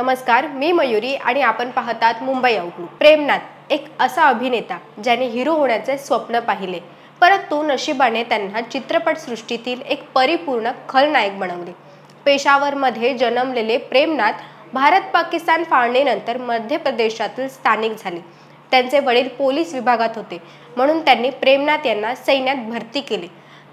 नमस्कार, मी मयुरी आणि आपण पाहतात मुंबई आउटलुक। प्रेमनाथ एक असा अभिनेता ज्याने हिरो होण्याचे स्वप्न पाहिले, परंतु नशिबाने त्यांना चित्रपट सृष्टीतील एक परिपूर्ण खलनायक बनवले। पेशावरमध्ये जन्मलेले प्रेमनाथ भारत-पाकिस्तान फाळणीनंतर मध्य प्रदेशातील स्थानिक झाले। त्यांचे वडील पोलीस विभागात होते, म्हणून त्यांनी प्रेमनाथ यांना सैन्यात भरती केले।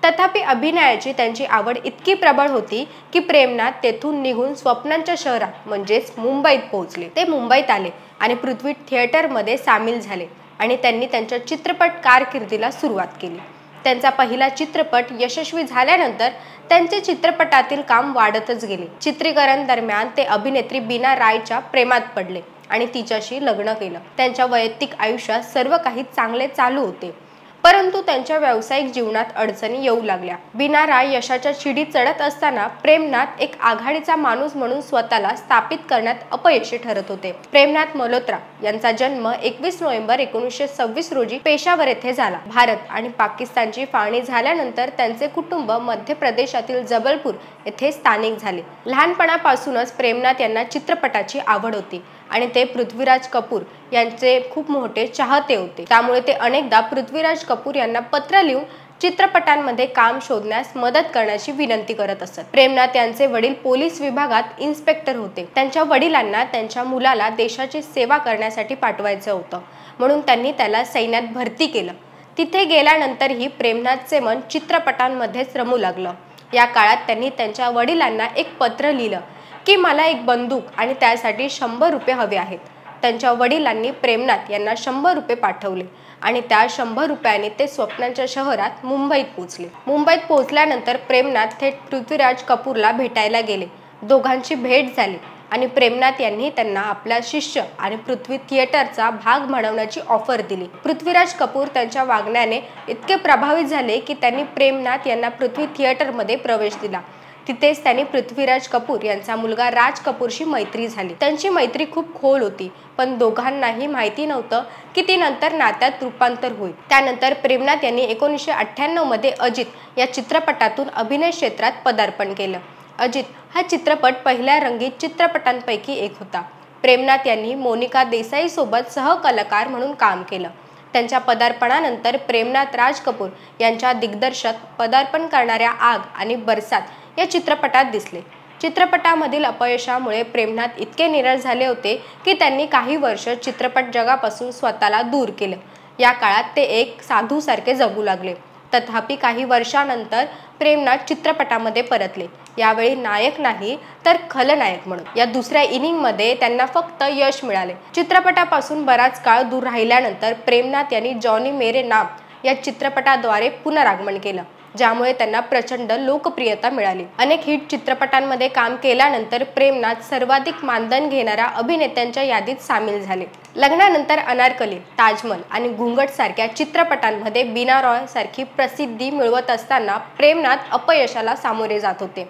तथापि अभिनयाची त्यांची आवड इतकी प्रबळ होती की प्रेमनाथ तेथून निघून स्वप्नांच्या शहरात म्हणजेच मुंबईत पोहोचले। ते मुंबईत आले आणि पृथ्वी थिएटरमध्ये सामील झाले आणि त्यांनी त्यांच्या चित्रपट कारकिर्दीला सुरुवात केली। त्यांचा पहिला चित्रपट यशस्वी झाल्यानंतर त्यांचे चित्रपटातील काम वाढतच गेले। चित्रीकरण दरम्यान ते अभिनेत्री बीना रायच्या प्रेमात पडले आणि तिच्याशी लग्न केलं। त्यांच्या वैयक्तिक आयुष्यात सर्व काही चांगले चालू होते, परंतु त्यांच्या व्यावसायिक जीवनात अडचणी येऊ लागल्या। बीना राय यशाच्या शिडीत चढत असताना प्रेमनाथ एक आघाडीचा माणूस म्हणून स्वतःला स्थापित करण्यात अपयशी ठरत होते। प्रेमनाथ मल्होत्रा यांचा जन्म 21 नोव्हेंबर 1926 रोजी पेशावर येथे झाला। भारत आणि पाकिस्तानची फाळणी झाल्यानंतर त्यांचे कुटुंब मध्य प्रदेशातील जबलपूर येथे स्थानिक झाले। लहानपणापासूनच प्रेमनाथ यांना चित्रपटाची आवड होती आणि ते पृथ्वीराज कपूर यांचे खूप मोठे चाहते होते। त्यामुळे ते अनेकदा पृथ्वीराज कपूर यांना पत्र लिहून चित्रपटांमध्ये काम शोधण्यास मदत करण्याची विनंती करत असत। प्रेमनाथ यांचे वडील पोलीस विभागात इन्स्पेक्टर होते। त्यांच्या वडिलांना त्यांच्या मुलाला देशाची सेवा करण्यासाठी पाठवायचं होतं, म्हणून त्यांनी त्याला सैन्यात भरती केलं। तिथे गेल्यानंतरही प्रेमनाथचे मन चित्रपटांमध्येच रमू लागलं। या काळात त्यांनी त्यांच्या वडिलांना एक पत्र लिहिलं की मला एक बंदूक आणि त्यासाठी 100 रुपये हवे आहेत। त्यांच्या वडिलांनी प्रेमनाथ यांना 100 रुपये पाठवले आणि त्या 100 रुपयांनी ते स्वप्नांच्या शहरात मुंबईत पोहोचले। मुंबईत पोहोचल्यानंतर प्रेमनाथ थेट पृथ्वीराज कपूरला भेटायला गेले। दोघांची भेट झाली आणि प्रेमनाथ यांनी त्यांना आपला शिष्य आणि पृथ्वी थिएटरचा भाग बनवण्याची ऑफर दिली। पृथ्वीराज कपूर त्यांच्या वागण्याने इतके प्रभावित झाले की त्यांनी प्रेमनाथ यांना पृथ्वी थिएटरमध्ये प्रवेश दिला। तिथेच त्यांनी पृथ्वीराज कपूर यांचा मुलगा राज कपूरशी मैत्री झाली। त्यांची मैत्री खूप खोल होती, पण दोघांनाही माहिती नव्हतं की ती नंतर नात्यात रूपांतर होईल। त्यानंतर प्रेमनाथ यांनी 1998 मध्ये अजित या चित्रपटातून अभिनय क्षेत्रात पदार्पण केलं। अजित हा चित्रपट पहिल्या रंगीत चित्रपटांपैकी एक होता। प्रेमनाथ यांनी मोनिका देसाई सोबत सहकलाकार म्हणून काम केलं। त्यांच्या पदार्पणानंतर प्रेमनाथ राज कपूर यांच्या दिग्दर्शक पदार्पण करणाऱ्या आग आणि बरसात या चित्रपटात दिसले। चित्रपटामधील अपयशामुळे प्रेमनाथ इतके निराश झाले होते की त्यांनी काही वर्ष चित्रपट जगापासून स्वतःला दूर केलं। या काळात ते एक साधूसारखे जगू लागले। तथापि काही वर्षांनंतर प्रेमनाथ चित्रपटामध्ये परतले, यावेळी नायक नाही तर खलनायक म्हणून। या दुसऱ्या इनिंगमध्ये त्यांना फक्त यश मिळाले। चित्रपटापासून बराच काळ दूर राहिल्यानंतर प्रेमनाथ यांनी जॉनी मेरे नाम या चित्रपटाद्वारे पुनरागमन केलं, ज्यामुळे त्यांना प्रचंड लोकप्रियता मिळाली। अनेक हिट चित्रपटांमध्ये काम केल्यानंतर प्रेमनाथ सर्वाधिक मानधन घेणाऱ्या अभिनेत्यांच्या यादीत सामील झाले। लग्नानंतर अनारकली, ताजमहल आणि घुंगट सारख्या चित्रपटांमध्ये बीना रॉय सारखी प्रसिद्धी मिळवत असताना प्रेमनाथ अपयशाला सामोरे जात होते।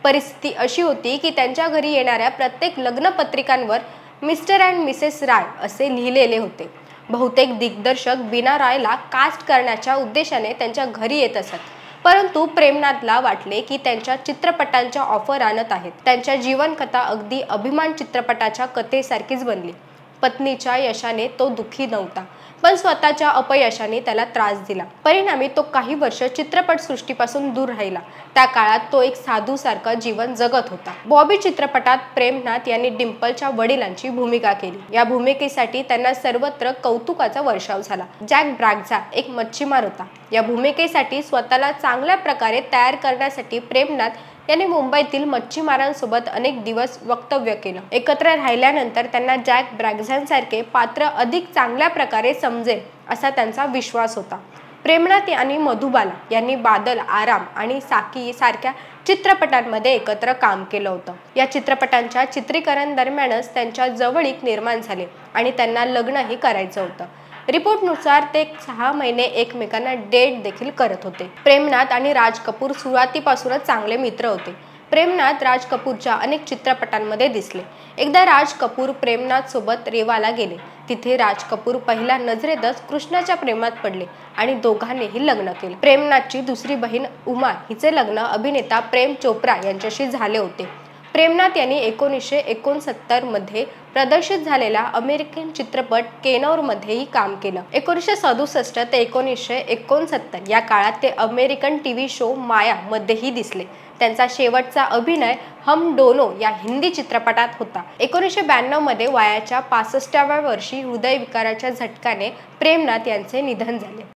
परिस्थिती अशी होती की त्यांच्या घरी येणाऱ्या प्रत्येक लग्नपत्रिकांवर मिस्टर अँड मिसेस राय असे लिहिलेले होते। बहुतेक दिग्दर्शक बीना रायला कास्ट करण्याच्या उद्देशाने त्यांच्या घरी येत असत, परंतु प्रेमनाथला वाटले की त्यांच्या चित्रपटांच्या ऑफर आणत आहेत। त्यांच्या जीवनकथा अगदी अभिमान चित्रपटाच्या कथेसारखीच बनली। पत्नीच्या यशाने तो दुःखी नव्हता, पण स्वतःच्या अपयशाने त्याला त्रास दिला। परिणामी तो काही वर्ष चित्रपट सृष्टीपासून दूर राहिला। त्या काळात तो एक साधूसारखं जीवन जगत होता। बॉबी चित्रपटात प्रेमनाथ यांनी डिंपलच्या वडिलांची भूमिका केली। या भूमिकेसाठी त्यांना सर्वत्र कौतुकाचा वर्षाव झाला। जॅक ब्रॅग्झा एक मच्छीमार होता। या भूमिकेसाठी स्वतःला चांगल्या प्रकारे तयार करण्यासाठी प्रेमनाथ यांनी मुंबईतील मच्छीमारांसोबत अनेक दिवस वक्तव्य केलं। एकत्र राहिल्यानंतर त्यांना जॅक ब्रॅग्झांसारखे पात्र अधिक चांगल्या प्रकारे समजेल असा त्यांचा विश्वास होता। प्रेमनाथ आणि मधुबाला यांनी बादल, आराम आणि साकी सारख्या चित्रपटांमध्ये एकत्र काम केलं होतं। या चित्रपटांच्या चित्रीकरण दरम्यानच त्यांच्या जवळीक निर्माण झाले आणि त्यांना लग्नही करायचं होतं। रिपोर्टनुसार ते 6 महिने एकमेकांना डेट देखील करत होते। प्रेमनाथ आणि राज कपूर सुरुवातीपासूनच चांगले मित्र होते। प्रेमनाथ राज कपूरच्या अनेक चित्रपटांमध्ये दिसले। एकदा राज कपूर प्रेमनाथ सोबत रेवाला गेले। तिथे राज कपूर पहिल्या नजरेतच कृष्णाच्या प्रेमात पडले आणि दोघांनीही लग्न केले। प्रेमनाथची दुसरी बहीण उमा हिचे लग्न अभिनेता प्रेम चोप्रा यांच्याशी झाले होते। प्रेमनाथ यांनी 1969 मध्ये प्रदर्शित झालेला अमेरिकन चित्रपट केनौरमध्येही काम केलं। 1967 ते 1969 या काळात ते अमेरिकन टीव्ही शो माया मध्येही दिसले। त्यांचा शेवटचा अभिनय हम दोनो या हिंदी चित्रपटात होता। 1992 मध्ये वयाच्या 65व्या वर्षी हृदयविकाराच्या झटक्याने प्रेमनाथ यांचे निधन झाले।